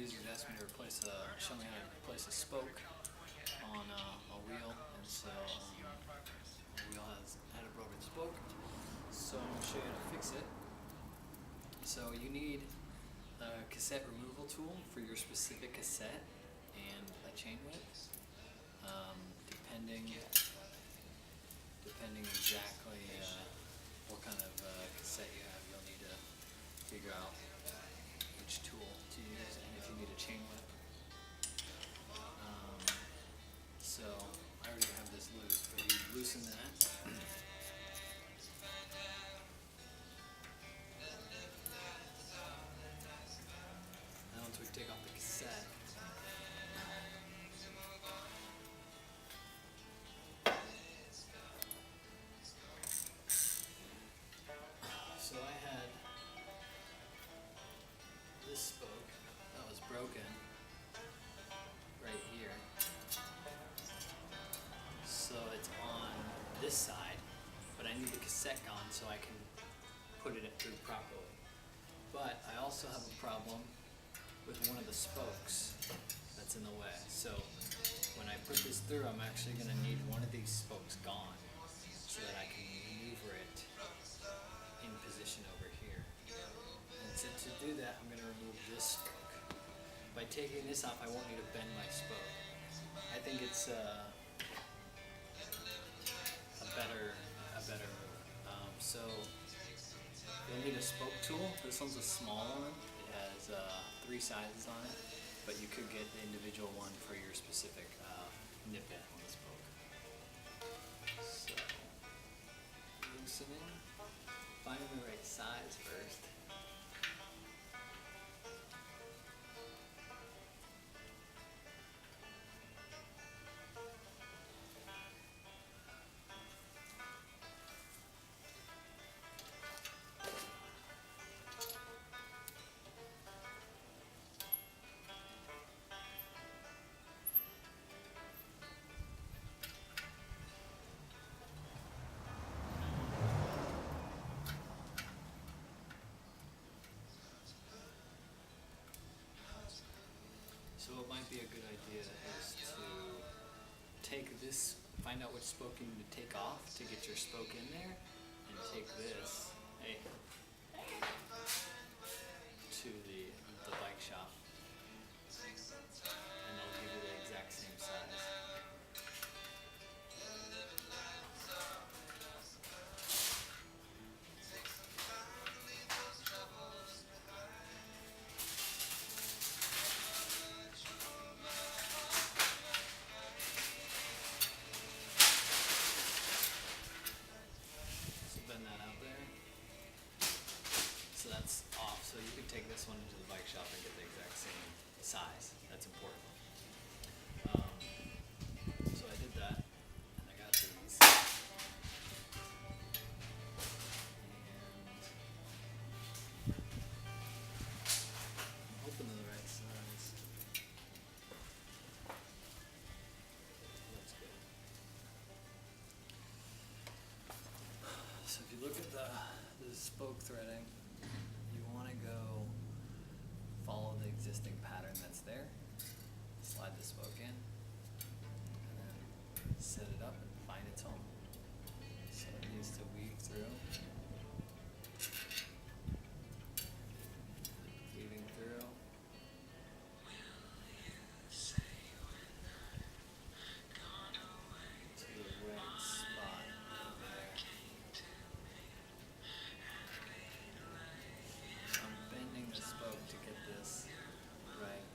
He's asked me to show me how to replace a spoke on a wheel, and so the wheel had a broken spoke. So I'm going to show you how to fix it. So you need a cassette removal tool for your specific cassette and a chain width. Depending exactly what kind of cassette you have, you'll need to figure out which tool to use and if you need a chain whip. So I already have this loose, but you loosen that. Now once we take off the cassette, so I had this spoke that was broken right here. So it's on this side, but I need the cassette gone so I can put it through properly. But I also have a problem with one of the spokes that's in the way. So when I put this through, I'm actually going to need one of these spokes gone so that I can maneuver it in position over here. And so to do that, I'm going to remove this spoke. By taking this off, I won't need to bend my spoke. I think it's a better move. So you'll need a spoke tool. This one's a small one. It has 3 sizes on it, but you could get the individual one for your specific nipple on the spoke. So loosening, finding the right size first. So what might be a good idea is to find out which spoke you need to take off to get your spoke in there, and take this to the bike shop, and they'll give you the exact same size. Bend that out there. So that's off. So you can take this one into the bike shop and get the exact same size. That's important. So I did that, and I got these. And I'm hoping they're the right size. That's good. So if you look at the spoke threading, you want to go follow the existing pattern that's there. Slide the spoke in, and then set it up and find its home. So it needs to weave through. Weaving through. To the right spot there. I'm bending the spoke to get this right.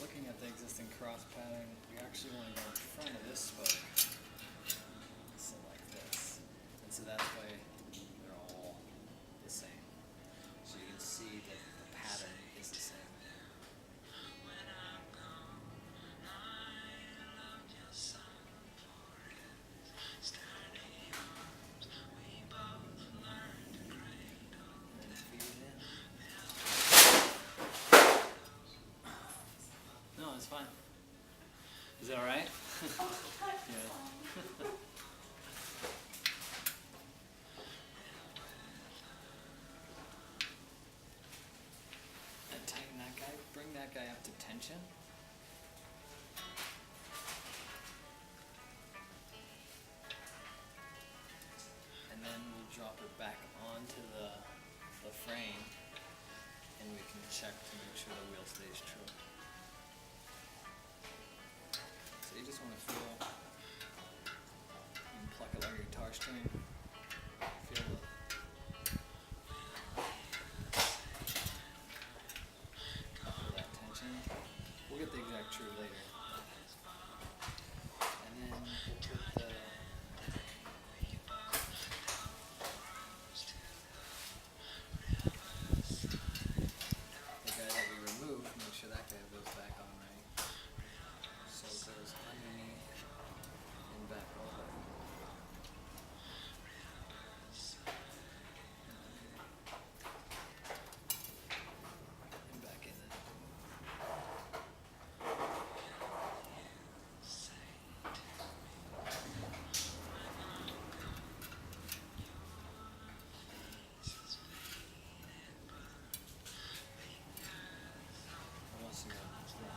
Looking at the existing cross pattern, we actually want to go in front of this spoke. So like this. And so that way they're all the same. So you can see that the pattern is the same. And then feed it in. No, it's fine. Is that alright? Yeah. frame, and we can check to make sure the wheel stays true. So you just want to feel, and pluck it like a guitar string, feel it. Feel that tension. We'll get the exact true later. And then we'll put the guy that we removed, make sure that guy goes back on right. So it goes underneath and back over. And back in it. Once again, once again.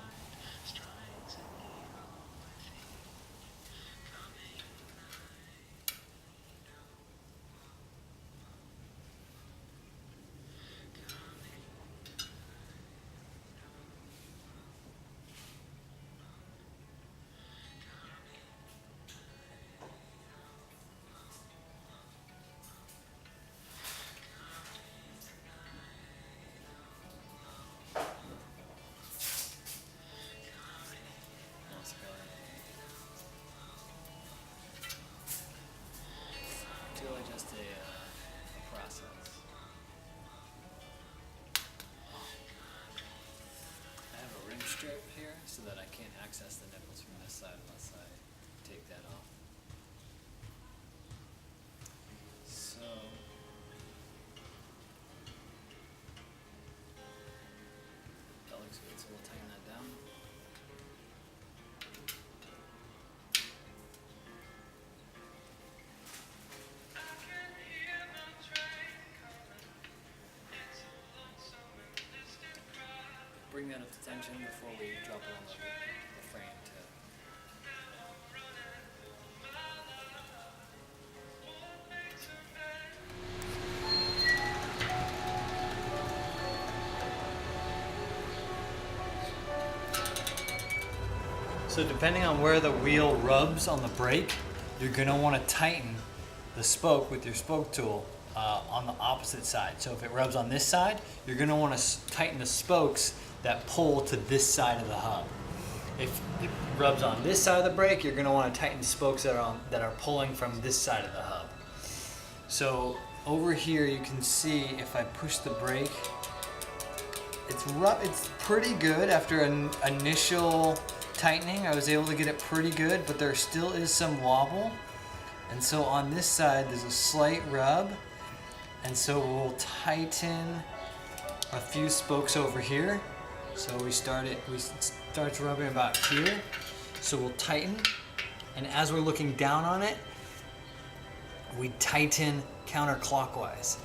It's really just a process. I have a rim strip here so that I can't access the nipples from this side unless I take that off. So that looks good, so we'll tighten that down. Bring that up to tension before we drop it on the frame too. So depending on where the wheel rubs on the brake, you're going to want to tighten the spoke with your spoke tool on the opposite side. So if it rubs on this side, you're going to want to tighten the spokes that pull to this side of the hub. If it rubs on this side of the brake, you're going to want to tighten spokes that are pulling from this side of the hub. So over here you can see if I push the brake, it's pretty good. After an initial tightening, I was able to get it pretty good, but there still is some wobble. And so on this side there's a slight rub, and so we'll tighten a few spokes over here. So we starts rubbing about here. So we'll tighten, and as we're looking down on it, we tighten counterclockwise.